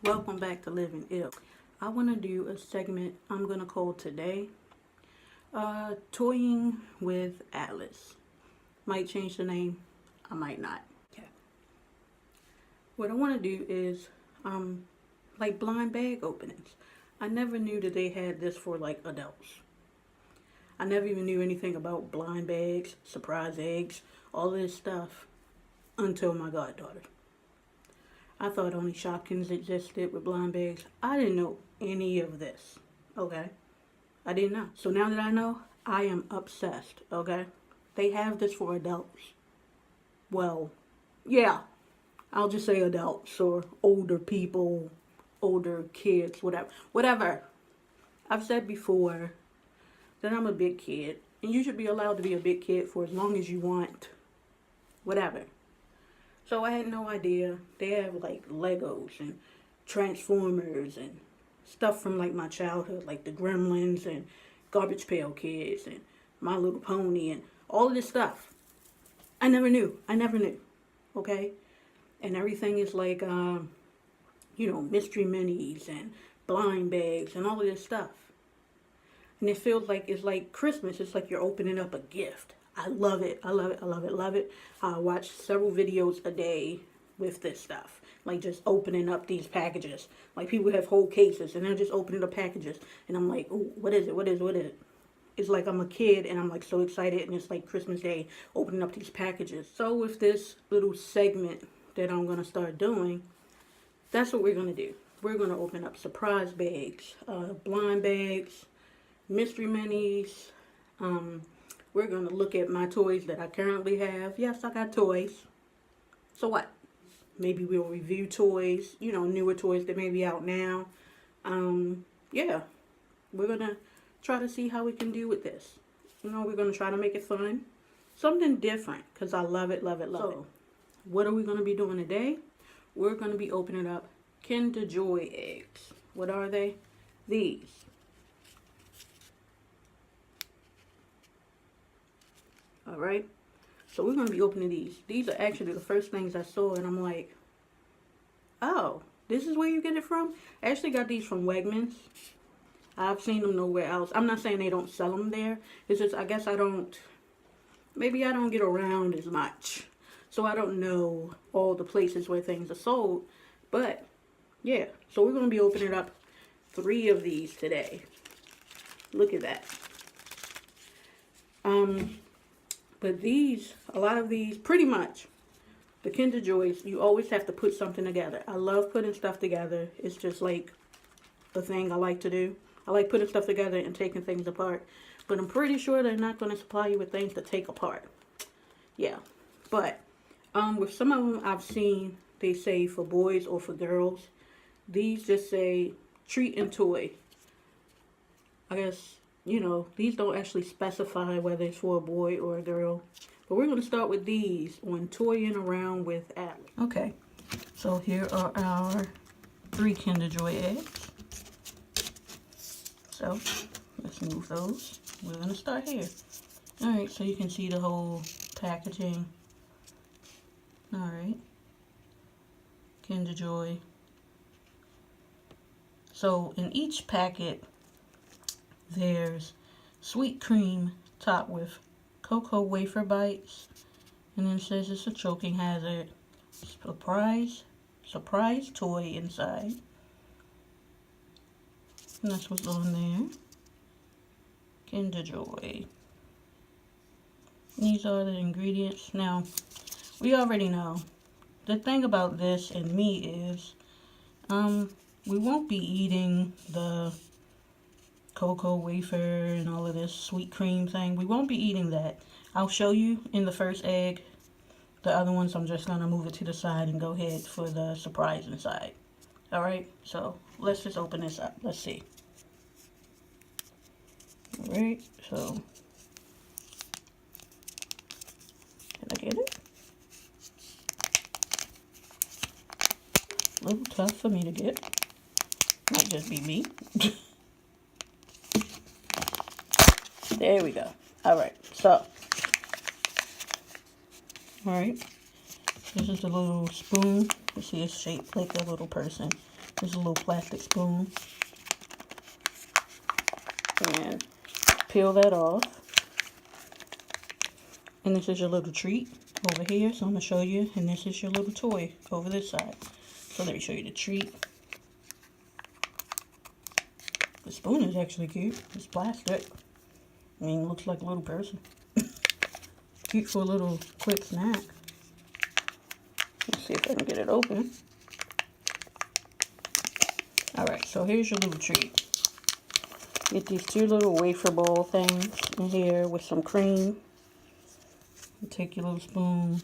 Welcome back to Living Ill. I want to do a segment I'm going to call today, Toying with Atlas. Might change the name, I might not. Okay. What I want to do is, like blind bag openings. I never knew that they had this for like adults. I never even knew anything about blind bags, surprise eggs, all this stuff until my goddaughter. I thought only Shopkins existed with blind bags. I didn't know any of this, okay? I didn't know. So now that I know, I am obsessed, okay? They have this for adults. Well, yeah, I'll just say adults or older people, older kids, whatever. Whatever. I've said before that I'm a big kid, and you should be allowed to be a big kid for as long as you want. Whatever. So I had no idea. They have like Legos and Transformers and stuff from like my childhood, like the Gremlins and Garbage Pail Kids and My Little Pony and all of this stuff. I never knew. Okay? And everything is like, mystery minis and blind bags and all of this stuff. And it feels like it's like Christmas. It's like you're opening up a gift. I love it. I love it. I watch several videos a day with this stuff. Like just opening up these packages. Like people have whole cases and they're just opening up packages. And I'm like, ooh, what is it? It's like I'm a kid and I'm like so excited and it's like Christmas Day opening up these packages. So with this little segment that I'm going to start doing, that's what we're going to do. We're going to open up surprise bags, blind bags, mystery minis. We're going to look at my toys that I currently have. Yes, I got toys. So what? Maybe we'll review toys, newer toys that may be out now. Yeah, we're going to try to see how we can do with this. We're going to try to make it fun. Something different, because I love it. So, what are we going to be doing today? We're going to be opening up KinderJoy eggs. What are they? These. Alright, so we're going to be opening these. These are actually the first things I saw, and I'm like, oh, this is where you get it from? I actually got these from Wegmans. I've seen them nowhere else. I'm not saying they don't sell them there. It's just, I guess maybe I don't get around as much. So I don't know all the places where things are sold. But, yeah, so we're going to be opening up 3 of these today. Look at that. But a lot of these, pretty much, the KinderJoys, you always have to put something together. I love putting stuff together. It's just like the thing I like to do. I like putting stuff together and taking things apart. But I'm pretty sure they're not going to supply you with things to take apart. Yeah. But with some of them I've seen, they say for boys or for girls. These just say treat and toy. I guess, these don't actually specify whether it's for a boy or a girl. But we're going to start with these on Toying Around with Atlas. Okay, so here are our 3 KinderJoy eggs. So, let's move those. We're going to start here. Alright, so you can see the whole packaging. Alright. KinderJoy. So, in each packet, there's sweet cream topped with cocoa wafer bites, and then it says it's a choking hazard. Surprise toy inside, and that's what's on there. KinderJoy. These are the ingredients. Now, we already know the thing about this and me is, we won't be eating the cocoa wafer and all of this sweet cream thing. We won't be eating that. I'll show you in the first egg. The other ones I'm just going to move it to the side and go ahead for the surprise inside. Alright, so let's just open this up. Let's see. Alright, so can I get it? A little tough for me to get. Might just be me. There we go. Alright, so. Alright. This is a little spoon. You see it's shaped like a little person. There's a little plastic spoon. And peel that off. And this is your little treat over here. So I'm going to show you. And this is your little toy over this side. So let me show you the treat. The spoon is actually cute. It's plastic. I mean, it looks like a little person. Cute for a little quick snack. Let's see if I can get it open. Alright, so here's your little treat. Get these two little wafer ball things in here with some cream. You take your little spoon.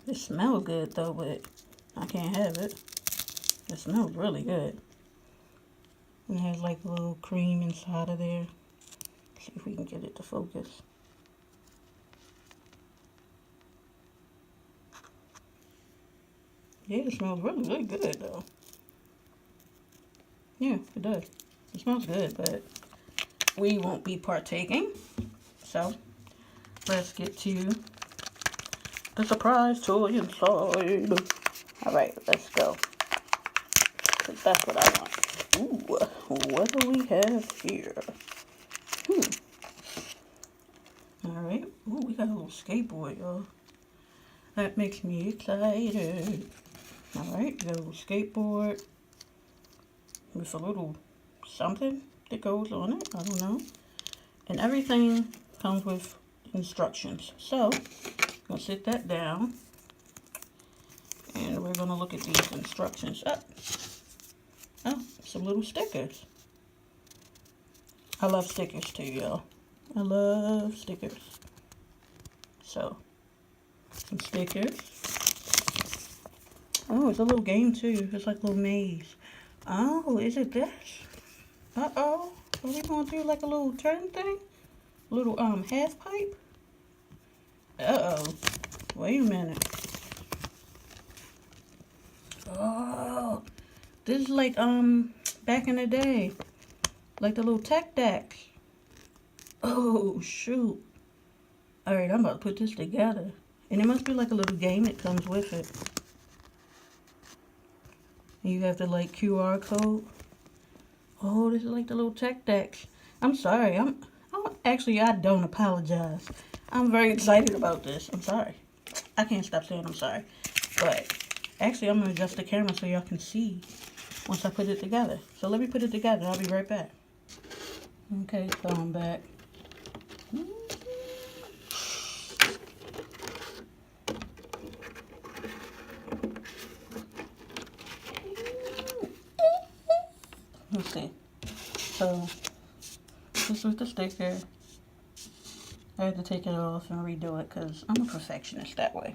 It smells good though, but I can't have it. It smells really good. And it has like a little cream inside of there. Let's see if we can get it to focus. Yeah, it smells really, really good though. Yeah, it does. It smells good, but we won't be partaking. So, let's get to the surprise toy inside. Alright, let's go. 'Cause that's what I want. Ooh, what do we have here? Alright. Ooh, we got a little skateboard, y'all. That makes me excited. Alright, we got a little skateboard with a little something that goes on it. I don't know. And everything comes with instructions. So, I'm going to sit that down. And we're going to look at these instructions. Oh, some little stickers. I love stickers too, y'all. I love stickers. So, some stickers. Oh, it's a little game too. It's like a little maze. Oh, is it this? Uh-oh. Are we going to do like a little turn thing? A little, half pipe? Uh-oh. Wait a minute. Oh. This is like, back in the day. Like the little tech decks. Oh, shoot. Alright, I'm about to put this together. And it must be like a little game that comes with it. And you have the like QR code. Oh, this is like the little tech decks. I'm sorry. Actually, I don't apologize. I'm very excited about this. I'm sorry. I can't stop saying I'm sorry. But actually, I'm going to adjust the camera so y'all can see once I put it together. So let me put it together. I'll be right back. Okay, so I'm back. Let's see. So, this was the sticker. I had to take it off and redo it because I'm a perfectionist that way.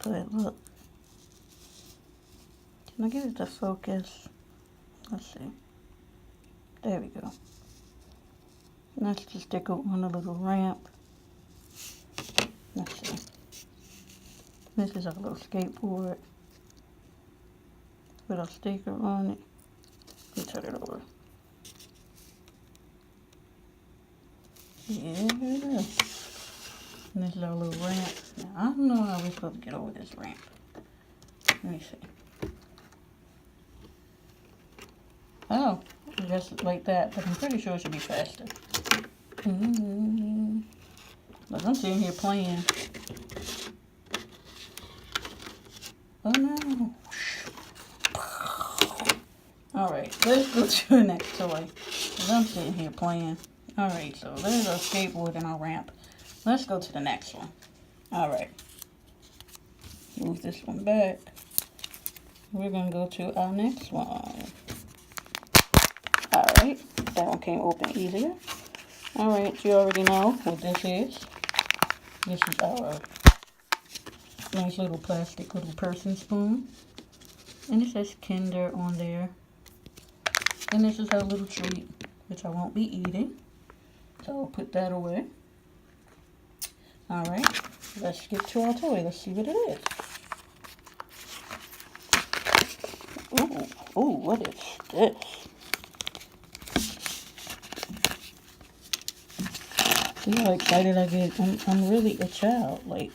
But look. Can I get it to focus? Let's see. There we go. And that's the sticker on a little ramp. Let's see. This is our little skateboard with a sticker on it. Let me turn it over. Yeah. And this is our little ramp. Now, I don't know how we're supposed to get over this ramp. Let me see. Oh, just like that. But I'm pretty sure it should be faster. But I'm sitting here playing. Oh no. Alright, let's go to the next toy. Because I'm sitting here playing. Alright, so there's our skateboard and our ramp. Let's go to the next one. Alright. Move this one back. We're going to go to our next one. Alright, that one came open easier. Alright, you already know what this is. This is our nice little plastic little person spoon. And it says Kinder on there. And this is our little treat, which I won't be eating. So I'll put that away. Alright, let's get to our toy. Let's see what it is. Ooh, what is this? See how excited I get. I'm really a child. Like,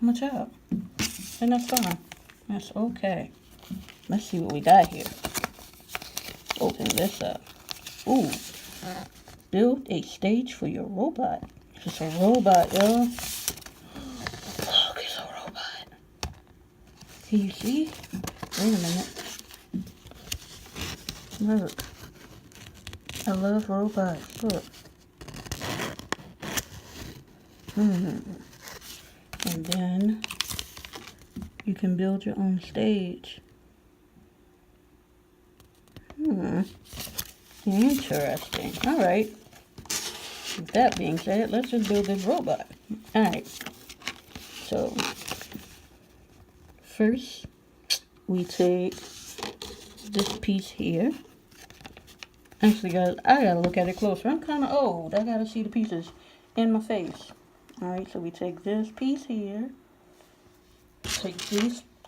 I'm a child. And that's fine. That's okay. Let's see what we got here. Open this up. Ooh. Build a stage for your robot. It's a robot, yo. Look, it's a robot. Can you see? Wait a minute. Look. I love robots. Look. And then you can build your own stage. Interesting. Alright. With that being said, let's just build this robot. Alright. So, first, we take this piece here. Actually, guys, I gotta look at it closer. I'm kind of old. I gotta see the pieces in my face. Alright, so we take this piece here. Take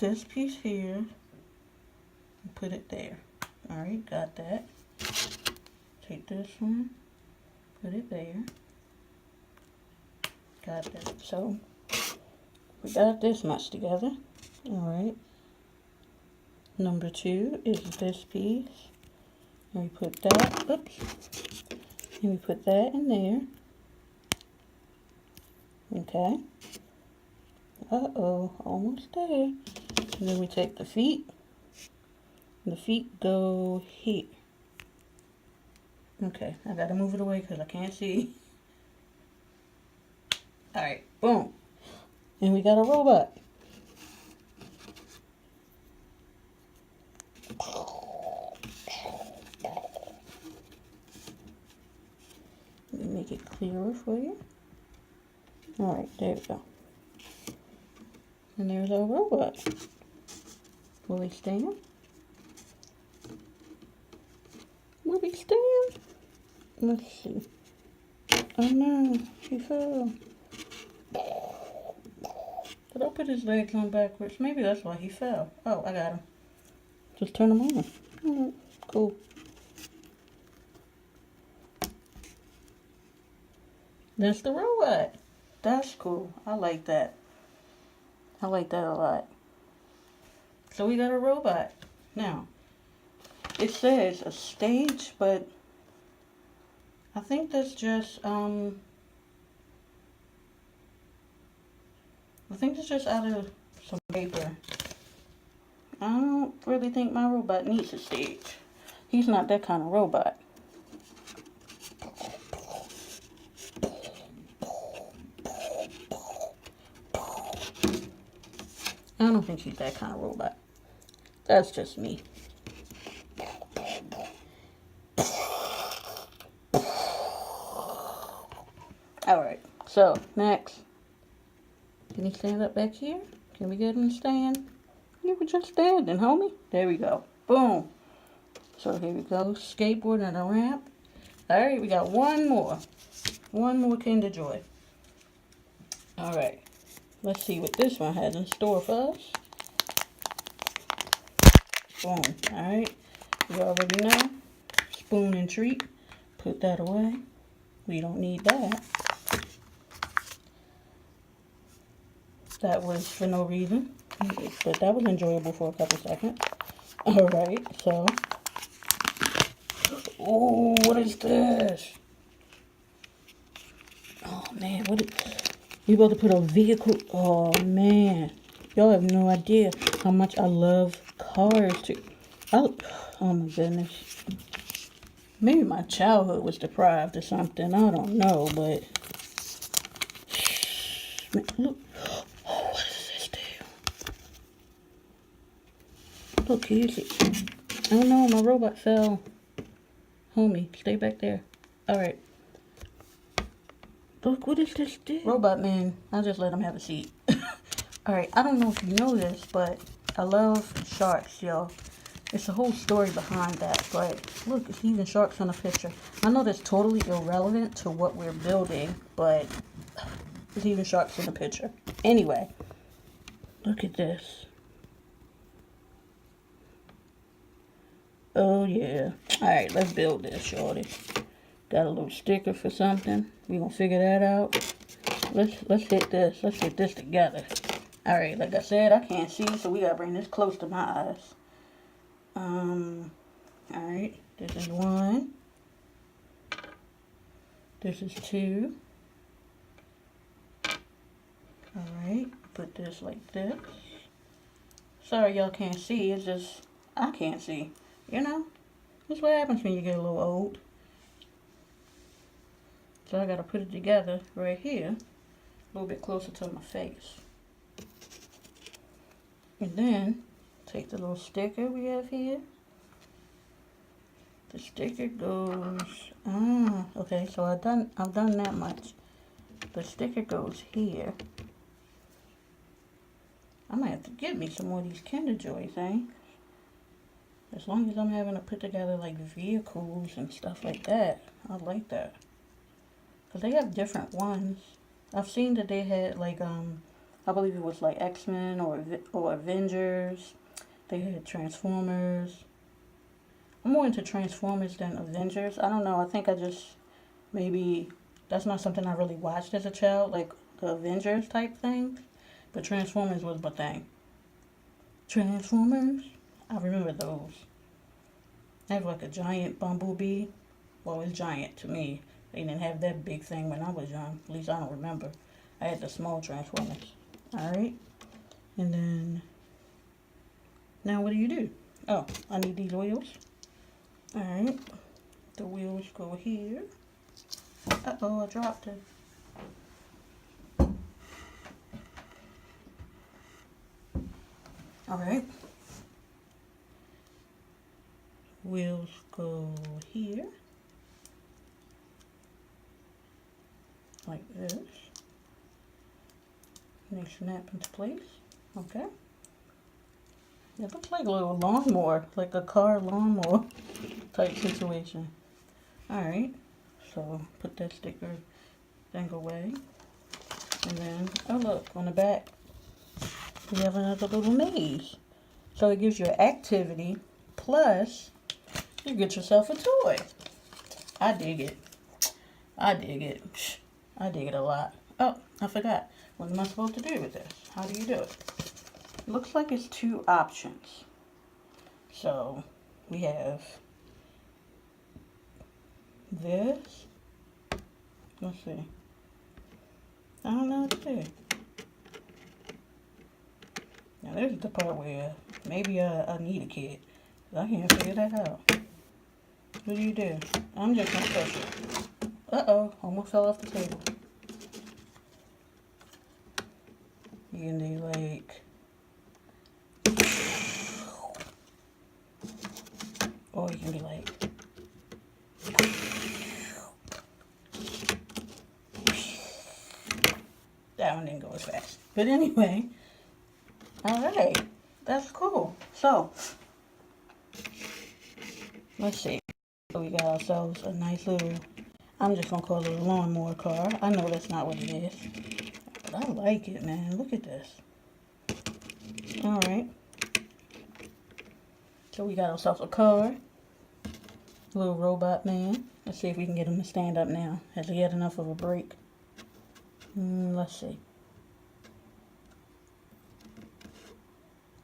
this piece here. And put it there. Alright, got that. Take this one. Put it there. Got that. So, we got this much together. Alright. Number 2 is this piece. And we put that, oops. And we put that in there. Okay. Uh-oh, almost there. And then we take the feet. The feet go here. Okay, I gotta move it away because I can't see. Alright, boom. And we got a robot. Let me make it clearer for you. Alright, there we go. And there's our robot. Will he stand? Will he stand? Let's see. Oh no, he fell. Did I put his legs on backwards? Maybe that's why he fell. Oh, I got him. Just turn him on. Alright, cool. That's the robot. That's cool. I like that. I like that a lot. So we got a robot. Now, it says a stage, but I think that's just, I think it's just out of some paper. I don't really think my robot needs a stage. He's not that kind of robot. I don't think he's that kind of robot. That's just me. Alright, so next. Can he stand up back here? Can we get him to stand? You were just standing, homie. There we go. Boom. So here we go. Skateboard and a ramp. Alright, we got one more. One more KinderJoy. Alright. Let's see what this one has in store for us. Boom. Alright. You already know. Spoon and treat. Put that away. We don't need that. That was for no reason. But that was enjoyable for a couple seconds. Alright, so. Oh, what is this? Oh man, what is... You about to put a vehicle? Oh man, y'all have no idea how much I love cars too. Oh my goodness. Maybe my childhood was deprived or something. I don't know, but man, look. Oh, what is this deal? Look, can you see? Oh no, my robot fell. Homie, stay back there. All right. Look, what is this thing? Robot man. I'll just let him have a seat. Alright, I don't know if you know this, but I love sharks, y'all. It's a whole story behind that, but look, it's even sharks in the picture. I know that's totally irrelevant to what we're building, but there's even sharks in the picture. Anyway, look at this. Oh yeah. Alright, let's build this, shorty. Got a little sticker for something. We gonna figure that out. Let's hit this. Let's hit this together. Alright, like I said, I can't see, so we gotta bring this close to my eyes. Alright, this is 1. This is 2. Alright, put this like this. Sorry y'all can't see, it's just, I can't see. You know, that's what happens when you get a little old. So I gotta put it together right here, a little bit closer to my face. And then, take the little sticker we have here. The sticker goes, okay, so I've done that much. The sticker goes here. I might have to get me some more of these KinderJoy things. As long as I'm having to put together like vehicles and stuff like that, I like that. Because they have different ones. I've seen that they had like, I believe it was like X-Men or Avengers. They had Transformers. I'm more into Transformers than Avengers. I don't know. I think I just, maybe, that's not something I really watched as a child. Like the Avengers type things. But Transformers was my thing. Transformers. I remember those. They have like a giant bumblebee. Well, it's giant to me. They didn't have that big thing when I was young. At least I don't remember. I had the small Transformers. Alright. And then, now what do? Oh, I need these wheels. Alright. The wheels go here. Uh-oh, I dropped it. Alright. Wheels go here. Like this. And they snap into place. Okay. It looks like a little lawnmower, like a car lawnmower type situation. Alright. So put that sticker thing away. And then, oh look, on the back, we have another little maze. So it gives you an activity, plus you get yourself a toy. I dig it. I dig it. I dig it a lot. Oh, I forgot. What am I supposed to do with this? How do you do it? Looks like it's 2 options. So we have this. Let's see. I don't know what to do. Now there's the part where maybe I need a kid. I can't figure that out. What do? I'm just gonna push it. Uh-oh, almost fell off the table. You can do like, or you can be like, that one didn't go as fast. But anyway, alright, that's cool. So, let's see. So we got ourselves a nice little, I'm just going to call it a lawnmower car. I know that's not what it is. But I like it, man. Look at this. Alright. So we got ourselves a car. A little robot man. Let's see if we can get him to stand up now. Has he had enough of a break? Let's see.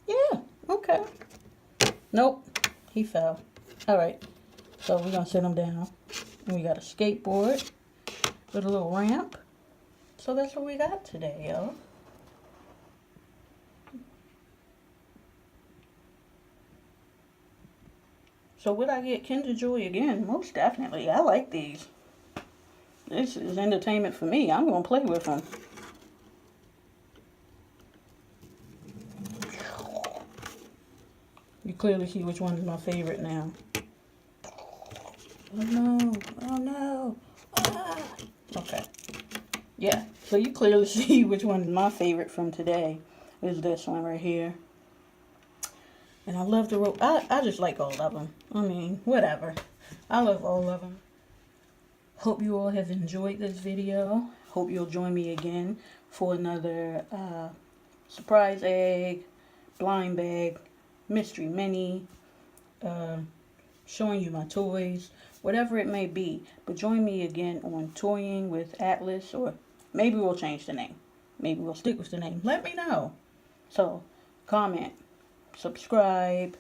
Yeah, okay. Nope, he fell. Alright, so we're going to sit him down. And we got a skateboard with a little ramp. So that's what we got today, y'all. So would I get KinderJoy again? Most definitely. I like these. This is entertainment for me. I'm going to play with them. You clearly see which one is my favorite now. Oh no, oh no. Ah. Okay. Yeah, so you clearly see which one is my favorite from today. Is this one right here. And I love the rope. I just like all of them. I mean, whatever. I love all of them. Hope you all have enjoyed this video. Hope you'll join me again for another surprise egg, blind bag, mystery mini, showing you my toys, whatever it may be. But join me again on Toying with Atlas, or maybe we'll change the name. Maybe we'll stick with the name. Let me know. So, comment, subscribe,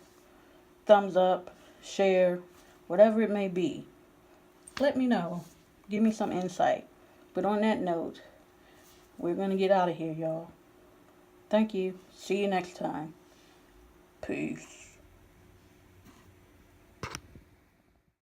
thumbs up, share, whatever it may be. Let me know. Give me some insight. But on that note, we're going to get out of here, y'all. Thank you. See you next time. Peace.